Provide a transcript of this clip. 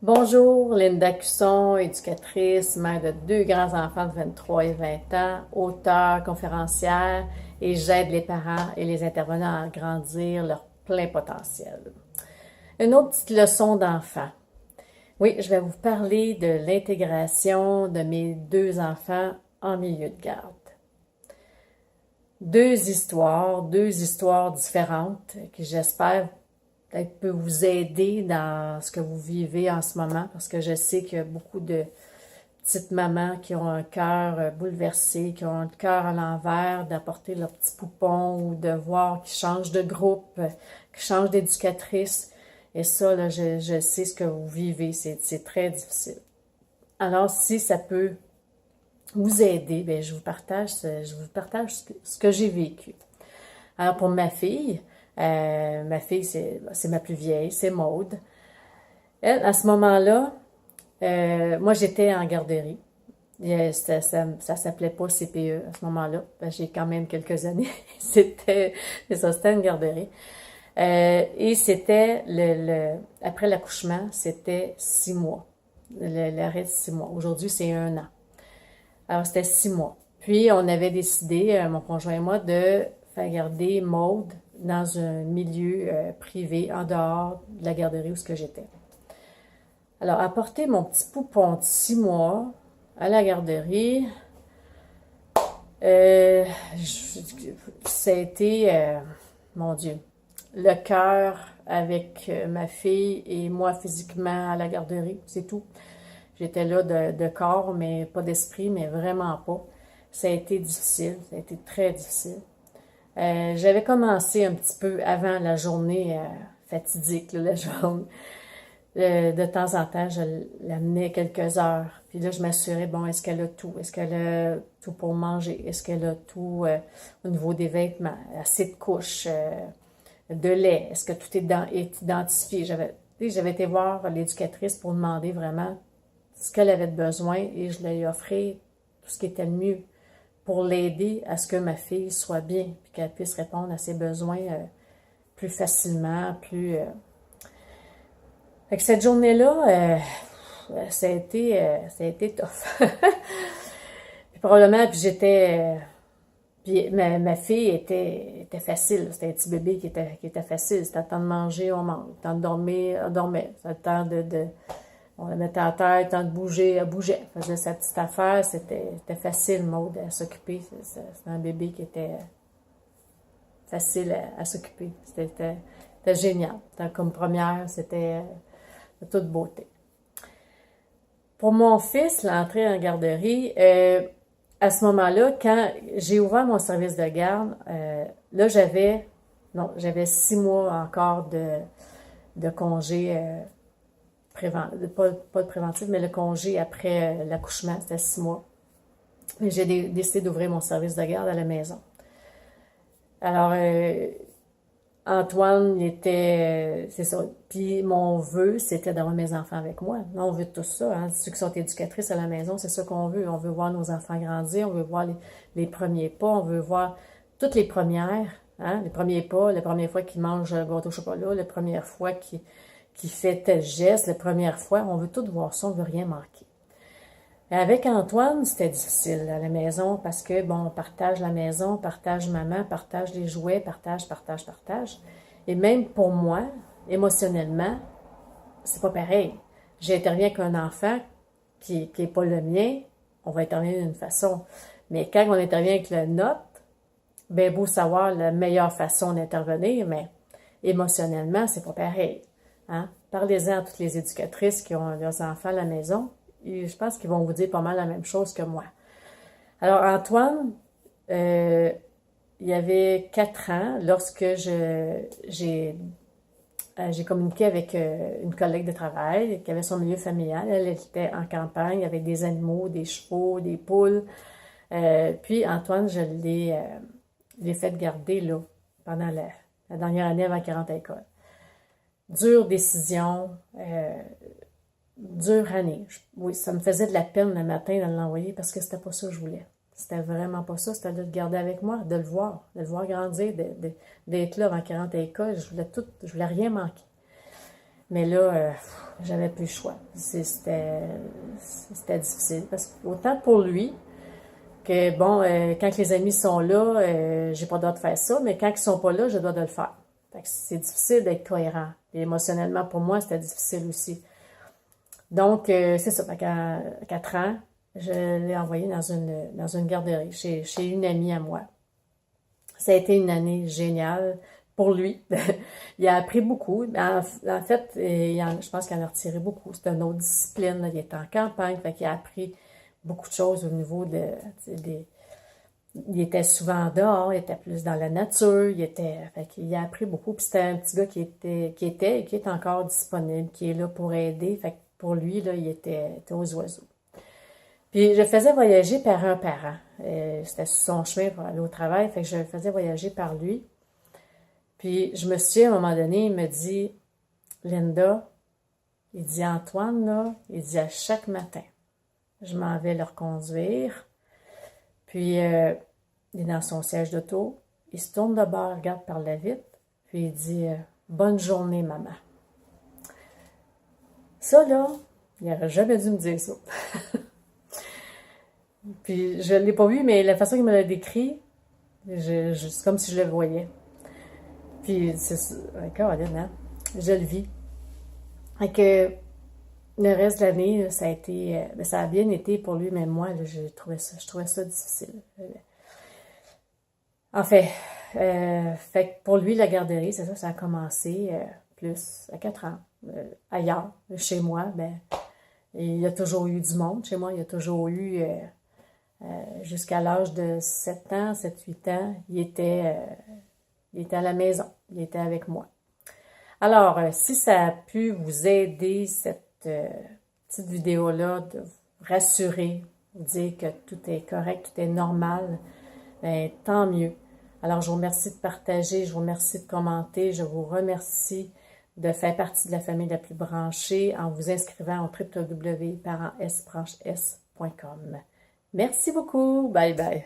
Bonjour, Linda Cusson, éducatrice, mère de deux grands-enfants de 23 et 20 ans, auteure, conférencière, et j'aide les parents et les intervenants à grandir leur plein potentiel. Une autre petite leçon d'enfant. Oui, je vais vous parler de l'intégration de mes deux enfants en milieu de garde. Deux histoires différentes que j'espère peut-être peut vous aider dans ce que vous vivez en ce moment, parce que je sais qu'il y a beaucoup de petites mamans qui ont un cœur bouleversé, qui ont le cœur à l'envers, d'apporter leur petit poupon ou de voir qu'ils changent de groupe, qu'ils changent d'éducatrice. Et ça, là, je sais ce que vous vivez, c'est très difficile. Alors, si ça peut vous aider, bien, je vous partage ce que j'ai vécu. Alors, pour ma fille, c'est ma plus vieille, c'est Maude. Elle, à ce moment-là, moi, j'étais en garderie. Ça s'appelait pas CPE à ce moment-là. J'ai quand même quelques années. C'était une garderie. Et c'était après l'accouchement, c'était 6 mois. L'arrêt de 6 mois. Aujourd'hui, c'est 1 an. Alors, c'était 6 mois. Puis, on avait décidé, mon conjoint et moi, de faire garder Maude dans un milieu privé, en dehors de la garderie où ce que j'étais. Alors, apporter mon petit poupon de 6 mois à la garderie, ça a été, mon Dieu, le cœur avec ma fille et moi physiquement à la garderie, c'est tout. J'étais là de corps, mais pas d'esprit, mais vraiment pas. Ça a été difficile, ça a été très difficile. J'avais commencé un petit peu avant la journée fatidique, là, la journée. De temps en temps, je l'amenais quelques heures. Puis là, je m'assurais, bon, est-ce qu'elle a tout? Est-ce qu'elle a tout pour manger? Est-ce qu'elle a tout au niveau des vêtements? Assez de couches, de lait? Est-ce que tout est identifié? J'avais été voir l'éducatrice pour demander vraiment ce qu'elle avait de besoin et je lui ai offert tout ce qui était le mieux pour l'aider à ce que ma fille soit bien, puis qu'elle puisse répondre à ses besoins plus facilement, plus... Fait que cette journée-là, ça a été tough. Puis probablement, puis puis ma fille était facile. C'était un petit bébé qui était facile. C'était le temps de manger, on mange. Le temps de dormir, on dormait. C'était le temps on la mettait à terre, le temps de bouger, elle bougeait. Elle faisait sa petite affaire. C'était facile, Maude, à s'occuper. C'était un bébé qui était facile à s'occuper. C'était génial. Comme première, c'était de toute beauté. Pour mon fils, l'entrée en garderie, à ce moment-là, quand j'ai ouvert mon service de garde, là, j'avais 6 mois encore de congé préventif, pas de préventif, mais le congé après l'accouchement, c'était 6 mois. Et j'ai décidé d'ouvrir mon service de garde à la maison. Alors, Antoine, c'est ça. Puis mon vœu, c'était d'avoir mes enfants avec moi. Là, on veut tout ça. Hein. Ceux qui sont éducatrices à la maison, c'est ça qu'on veut. On veut voir nos enfants grandir, on veut voir les premiers pas, on veut voir toutes les premières, hein, les premiers pas, la première fois qu'il mange un gâteau au chocolat, la première fois qu'il fait tel geste, la première fois. On veut tout voir ça, on veut rien manquer. Avec Antoine, c'était difficile à la maison parce que, bon, on partage la maison, partage maman, partage les jouets, partage. Et même pour moi, émotionnellement, c'est pas pareil. J'interviens avec un enfant qui est pas le mien, on va intervenir d'une façon. Mais quand on intervient avec le nôtre, ben beau savoir la meilleure façon d'intervenir, mais émotionnellement, c'est pas pareil. Hein? Parlez-en à toutes les éducatrices qui ont leurs enfants à la maison. Et je pense qu'ils vont vous dire pas mal la même chose que moi. Alors, Antoine, il y avait 4 ans, lorsque j'ai communiqué avec une collègue de travail qui avait son milieu familial. Elle était en campagne avec des animaux, des chevaux, des poules. Puis, Antoine, je l'ai fait garder là, pendant la dernière année avant qu'il rentre à l'école. Dure décision, dure année. Oui, ça me faisait de la peine le matin de l'envoyer parce que c'était pas ça que je voulais. C'était vraiment pas ça. C'était de le garder avec moi, de le voir grandir, d'être là avant qu'il rentre à l'école. Je voulais rien manquer. Mais là, j'avais plus le choix. C'était difficile, parce que autant pour lui, que bon, quand les amis sont là, j'ai pas le droit de faire ça, mais quand ils sont pas là, je dois de le faire. Fait que c'est difficile d'être cohérent. Et émotionnellement, pour moi, c'était difficile aussi. Donc, c'est ça. Fait qu'à 4 ans, je l'ai envoyé dans une garderie, chez une amie à moi. Ça a été une année géniale pour lui. Il a appris beaucoup. En fait, je pense qu'il en a retiré beaucoup. C'est une autre discipline, là. Il était en campagne, fait qu'il a appris beaucoup de choses au niveau il était souvent dehors, il était plus dans la nature, fait qu'il a appris beaucoup. Puis c'était un petit gars qui était et qui est encore disponible, qui est là pour aider. Fait que pour lui, là, il était aux oiseaux. Puis je le faisais voyager par un parent. C'était sur son chemin pour aller au travail, fait que je le faisais voyager par lui. Puis je me souviens, à un moment donné, il me dit, Linda, il dit, Antoine, là, il dit, à chaque matin, je m'en vais le reconduire. Puis il est dans son siège d'auto, il se tourne de bord, regarde par la vitre, puis il dit, bonne journée, maman. Ça, là, il n'aurait jamais dû me dire ça. Puis je ne l'ai pas vu, mais la façon qu'il me l'a décrit, c'est comme si je le voyais. Puis c'est Caroline, hein? Je le vis. Fait que le reste de l'année, ça a été, ça a bien été pour lui, mais moi, là, je trouvais ça difficile. En fait, fait que pour lui, la garderie, c'est ça, ça a commencé plus à 4 ans. Ailleurs, chez moi, ben, il y a toujours eu du monde. Chez moi, il y a toujours eu, jusqu'à l'âge de 7 ans, 7-8 ans, il était à la maison, il était avec moi. Alors, si ça a pu vous aider, cette petite vidéo-là, de vous rassurer, vous dire que tout est correct, tout est normal, ben, tant mieux. Alors, je vous remercie de partager, je vous remercie de commenter, je vous remercie de faire partie de la famille la plus branchée en vous inscrivant au www.parentsbranches.com. Merci beaucoup. Bye bye.